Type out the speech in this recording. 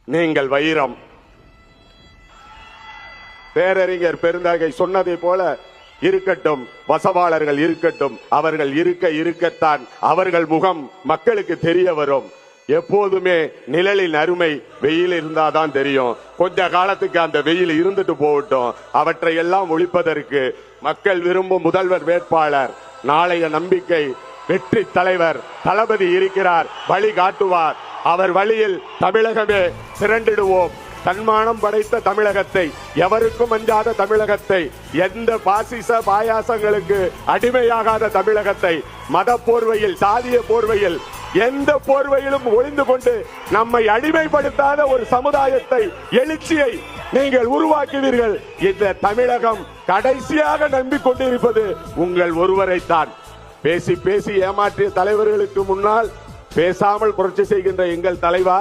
நீங்கள் வைரம். பேரறிஞர் பெருந்தகை சொன்னதை போல இருக்கட்டும், வசவாளர்கள் இருக்கட்டும், அவர்கள் இருக்கத்தான் அவர்கள் முகம் மக்களுக்கு தெரிய வரும். எப்போதுமே நிழலின் அருமை வெயில் இருந்தாதான் தெரியும். கொஞ்ச காலத்துக்கு அந்த வெயில் இருந்துட்டு போகட்டும். அவற்றை எல்லாம் ஒழிப்பதற்கு மக்கள் விரும்பும் முதல்வர் வேட்பாளர், நாளைய நம்பிக்கை வெற்றி தலைவர் தளபதி இருக்கிறார், வழி காட்டுவார். அவர் வழியில் தமிழகமே திரண்டிடுவோம். தன்மானம் படைத்த தமிழகத்தை, எவருக்கும் அஞ்சாத தமிழகத்தை, எந்த பாசிச பாயாசங்களுக்கு அடிமையாகாத தமிழகத்தை, மத போர்வையில் சாதிய போர்வையில் எந்த போர்வையிலும் ஒளிந்து கொண்டு நம்மை அடிமைப்படுத்தாத ஒரு சமுதாயத்தை, எழுச்சியை நீங்கள் உருவாக்குவீர்கள். இந்த தமிழகம் கடைசியாக நம்பிக்கொண்டிருப்பது உங்கள் ஒருவரைத்தான். பேசி பேசி ஏமாற்றிய தலைவர்களுக்கு முன்னால் பேசாமல் புரட்சி செய்கின்ற எங்கள் தலைவா,